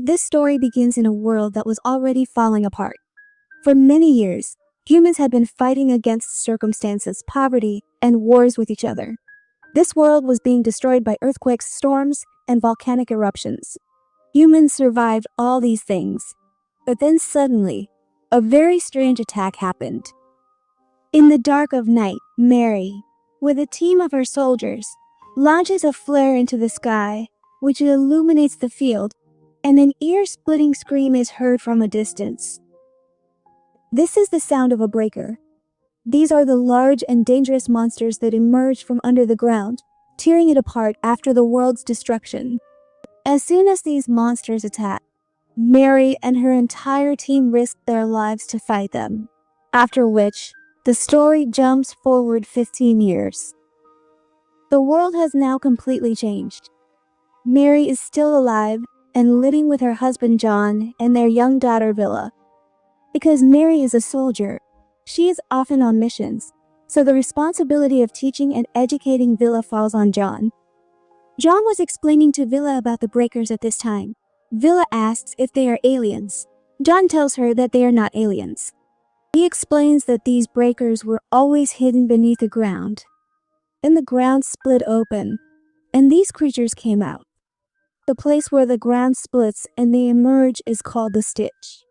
This story begins in a world that was already falling apart. For many years, humans had been fighting against circumstances, poverty, and wars with each other. This world was being destroyed by earthquakes, storms, and volcanic eruptions. Humans survived all these things. But then suddenly, a very strange attack happened. In the dark of night, Mary, with a team of her soldiers, launches a flare into the sky, which illuminates the field, and an ear-splitting scream is heard from a distance. This is the sound of a breaker. These are the large and dangerous monsters that emerge from under the ground, tearing it apart after the world's destruction. As soon as these monsters attack, Mary and her entire team risk their lives to fight them. After which, the story jumps forward 15 years. The world has now completely changed. Mary is still alive and living with her husband John and their young daughter Villa. Because Mary is a soldier, she is often on missions, so the responsibility of teaching and educating Villa falls on John. John was explaining to Villa about the breakers at this time. Villa asks if they are aliens. John tells her that they are not aliens. He explains that these breakers were always hidden beneath the ground. Then the ground split open, and these creatures came out. The place where the ground splits and they emerge is called the stitch.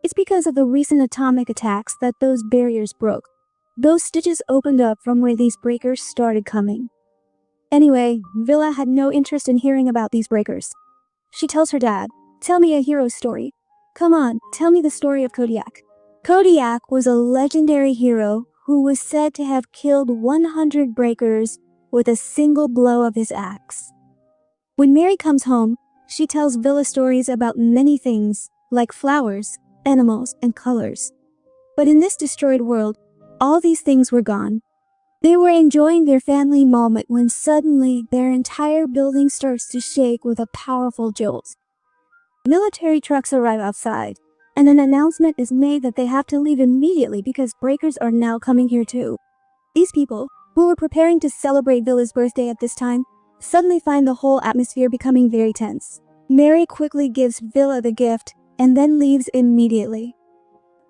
It's because of the recent atomic attacks that those barriers broke. Those stitches opened up from where these breakers started coming. Anyway, Villa had no interest in hearing about these breakers. She tells her dad, "Tell me a hero story. Come on, tell me the story of Kodiak." Kodiak was a legendary hero who was said to have killed 100 breakers with a single blow of his axe. When Mary comes home, she tells Villa stories about many things, like flowers, animals, and colors. But in this destroyed world, all these things were gone. They were enjoying their family moment when suddenly their entire building starts to shake with a powerful jolt. Military trucks arrive outside, and an announcement is made that they have to leave immediately because breakers are now coming here too. These people, who were preparing to celebrate Villa's birthday at this time, suddenly find the whole atmosphere becoming very tense. Mary quickly gives Villa the gift and then leaves immediately.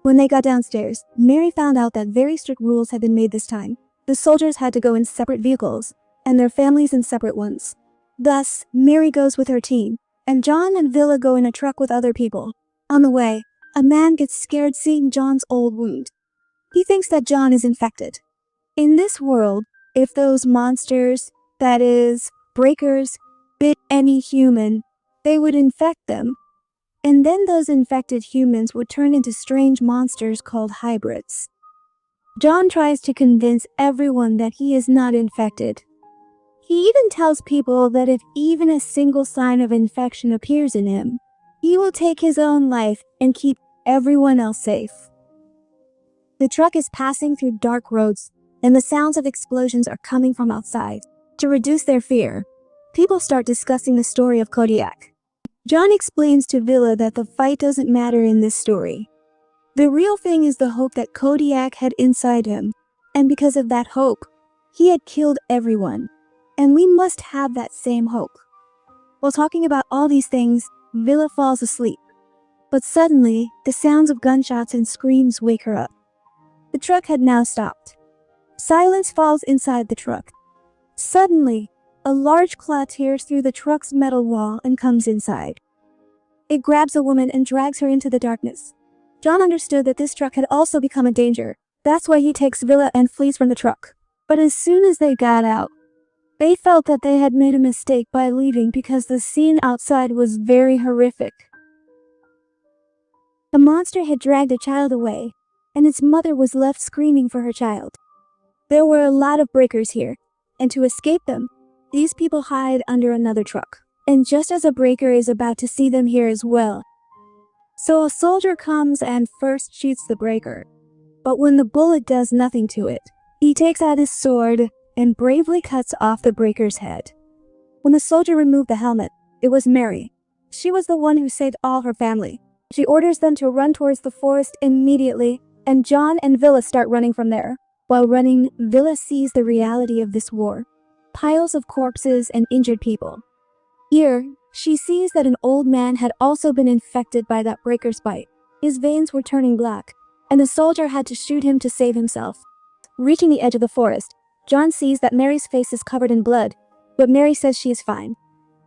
When they got downstairs, Mary found out that very strict rules had been made this time. The soldiers had to go in separate vehicles, and their families in separate ones. Thus, Mary goes with her team, and John and Villa go in a truck with other people. On the way, a man gets scared seeing John's old wound. He thinks that John is infected. In this world, if those monsters, that is, breakers, bit any human, they would infect them. And then those infected humans would turn into strange monsters called hybrids. John tries to convince everyone that he is not infected. He even tells people that if even a single sign of infection appears in him, he will take his own life and keep everyone else safe. The truck is passing through dark roads, and the sounds of explosions are coming from outside. To reduce their fear, people start discussing the story of Kodiak. John explains to Villa that the fight doesn't matter in this story. The real thing is the hope that Kodiak had inside him, and because of that hope, he had killed everyone, and we must have that same hope. While talking about all these things, Villa falls asleep. But suddenly, the sounds of gunshots and screams wake her up. The truck had now stopped. Silence falls inside the truck. Suddenly, a large claw tears through the truck's metal wall and comes inside. It grabs a woman and drags her into the darkness. John understood that this truck had also become a danger. That's why he takes Villa and flees from the truck. But as soon as they got out, they felt that they had made a mistake by leaving because the scene outside was very horrific. The monster had dragged a child away, and its mother was left screaming for her child. There were a lot of breakers here, and to escape them, these people hide under another truck. And just as a breaker is about to see them here as well, so a soldier comes and first shoots the breaker. But when the bullet does nothing to it, he takes out his sword and bravely cuts off the breaker's head. When the soldier removed the helmet, it was Mary. She was the one who saved all her family. She orders them to run towards the forest immediately, and John and Villa start running from there. While running, Villa sees the reality of this war. Piles of corpses and injured people. Here, She sees that an old man had also been infected by that breaker's bite. His veins were turning black, and the soldier had to shoot him to save himself. Reaching the edge of the forest, John sees that Mary's face is covered in blood, but Mary says she is fine.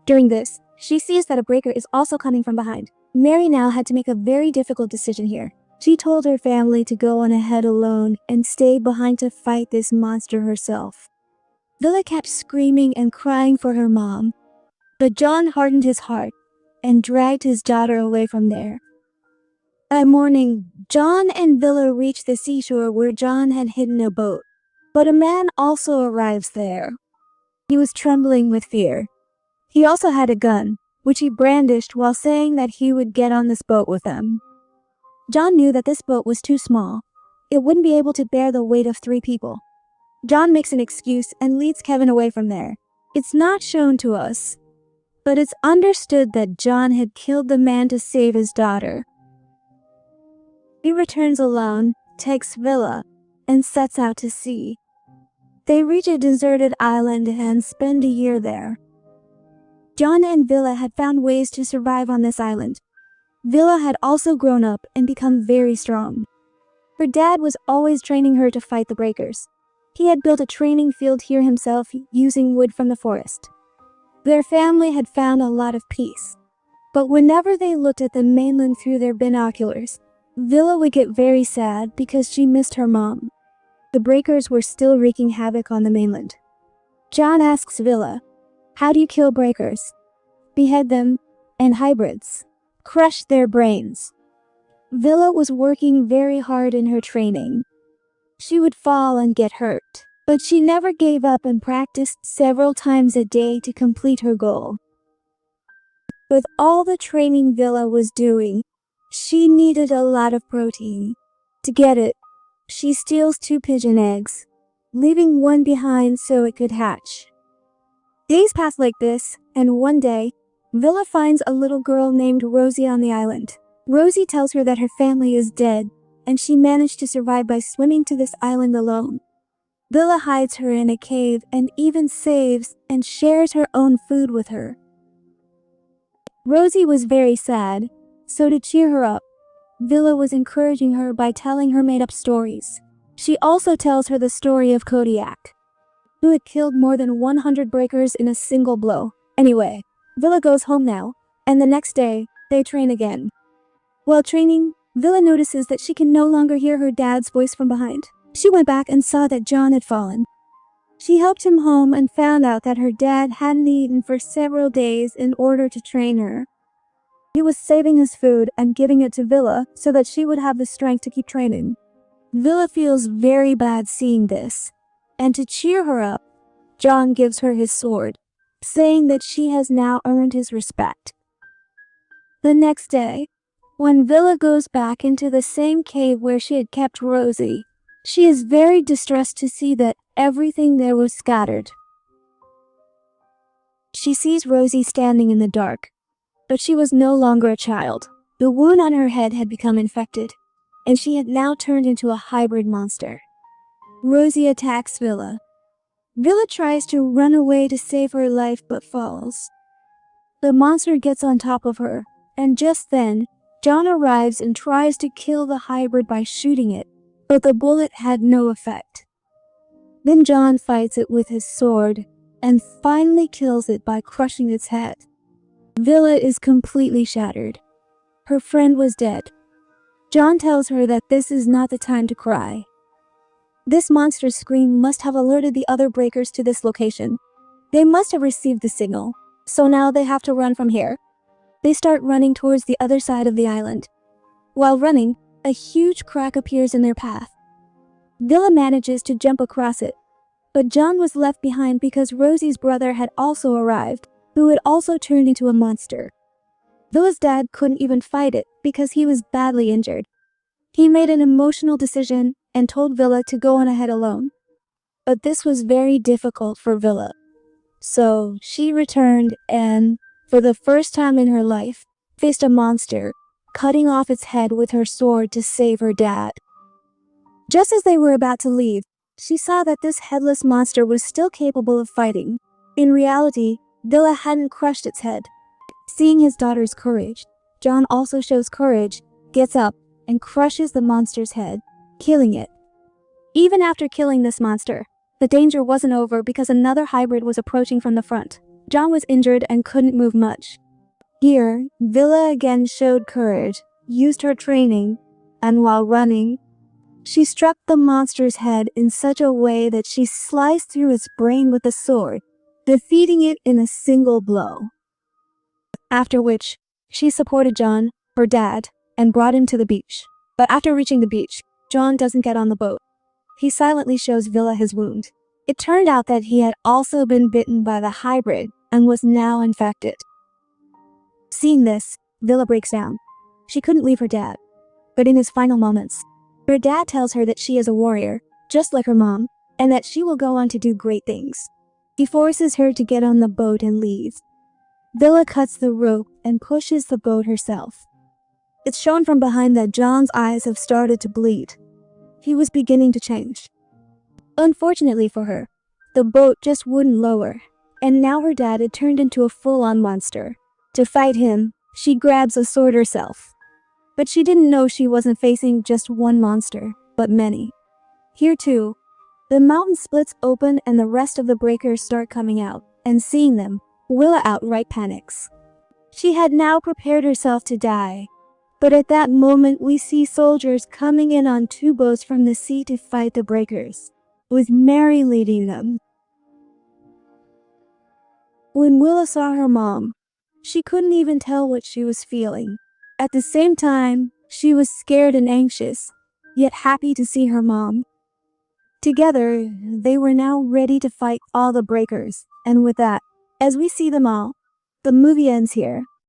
During this, she sees that a breaker is also coming from behind. Mary now had to make a very difficult decision here. She told her family to go on ahead alone and stay behind to fight this monster herself. Villa kept screaming and crying for her mom, but John hardened his heart and dragged his daughter away from there. That morning, John and Villa reached the seashore where John had hidden a boat. But a man also arrives there. He was trembling with fear. He also had a gun, which he brandished while saying that he would get on this boat with them. John knew that this boat was too small. It wouldn't be able to bear the weight of 3 people. John makes an excuse and leads Kevin away from there. It's not shown to us, but it's understood that John had killed the man to save his daughter. He returns alone, takes Villa, and sets out to sea. They reach a deserted island and spend a year there. John and Villa had found ways to survive on this island. Villa had also grown up and become very strong. Her dad was always training her to fight the breakers. He had built a training field here himself using wood from the forest. Their family had found a lot of peace. But whenever they looked at the mainland through their binoculars, Villa would get very sad because she missed her mom. The breakers were still wreaking havoc on the mainland. John asks Villa, "How do you kill breakers?" "Behead them, and hybrids. Crush their brains." Villa was working very hard in her training. She would fall and get hurt, but she never gave up and practiced several times a day to complete her goal. With all the training Villa was doing, she needed a lot of protein. To get it, she steals 2 pigeon eggs, leaving one behind so it could hatch. Days pass like this, and one day, Villa finds a little girl named Rosie on the island. Rosie tells her that her family is dead, and she managed to survive by swimming to this island alone. Villa hides her in a cave and even saves and shares her own food with her. Rosie was very sad, so to cheer her up, Villa was encouraging her by telling her made-up stories. She also tells her the story of Kodiak, who had killed more than 100 breakers in a single blow. Anyway, Villa goes home now, and the next day, they train again. While training, Villa notices that she can no longer hear her dad's voice from behind. She went back and saw that John had fallen. She helped him home and found out that her dad hadn't eaten for several days in order to train her. He was saving his food and giving it to Villa so that she would have the strength to keep training. Villa feels very bad seeing this, and to cheer her up, John gives her his sword, saying that she has now earned his respect. The next day, when Villa goes back into the same cave where she had kept Rosie, she is very distressed to see that everything there was scattered. She sees Rosie standing in the dark, but she was no longer a child. The wound on her head had become infected, and she had now turned into a hybrid monster. Rosie attacks Villa. Villa tries to run away to save her life but falls. The monster gets on top of her, and just then, John arrives and tries to kill the hybrid by shooting it, but the bullet had no effect. Then John fights it with his sword, and finally kills it by crushing its head. Villa is completely shattered. Her friend was dead. John tells her that this is not the time to cry. This monster's scream must have alerted the other breakers to this location. They must have received the signal, so now they have to run from here. They start running towards the other side of the island. While running, a huge crack appears in their path. Villa manages to jump across it, but John was left behind because Rosie's brother had also arrived, who had also turned into a monster. Villa's dad couldn't even fight it because he was badly injured. He made an emotional decision and told Villa to go on ahead alone. But this was very difficult for Villa. So she returned and, for the first time in her life, faced a monster, cutting off its head with her sword to save her dad. Just as they were about to leave, she saw that this headless monster was still capable of fighting. In reality, Villa hadn't crushed its head. Seeing his daughter's courage, John also shows courage, gets up, and crushes the monster's head, killing it. Even after killing this monster, the danger wasn't over because another hybrid was approaching from the front. John was injured and couldn't move much. Here, Villa again showed courage, used her training, and while running, she struck the monster's head in such a way that she sliced through its brain with a sword, defeating it in a single blow. After which, she supported John, her dad, and brought him to the beach. But after reaching the beach, John doesn't get on the boat. He silently shows Villa his wound. It turned out that he had also been bitten by the hybrid and was now infected. Seeing this, Villa breaks down. She couldn't leave her dad. But in his final moments, her dad tells her that she is a warrior, just like her mom, and that she will go on to do great things. He forces her to get on the boat and leave. Villa cuts the rope and pushes the boat herself. It's shown from behind that John's eyes have started to bleed. He was beginning to change. Unfortunately for her, the boat just wouldn't lower, and now her dad had turned into a full-on monster. To fight him, she grabs a sword herself. But she didn't know she wasn't facing just one monster, but many. Here too, the mountain splits open and the rest of the breakers start coming out, and seeing them, Willa outright panics. She had now prepared herself to die, but at that moment we see soldiers coming in on 2 boats from the sea to fight the breakers, with Mary leading them. When Willa saw her mom, she couldn't even tell what she was feeling. At the same time, she was scared and anxious, yet happy to see her mom. Together, they were now ready to fight all the breakers, and with that, as we see them all, the movie ends here.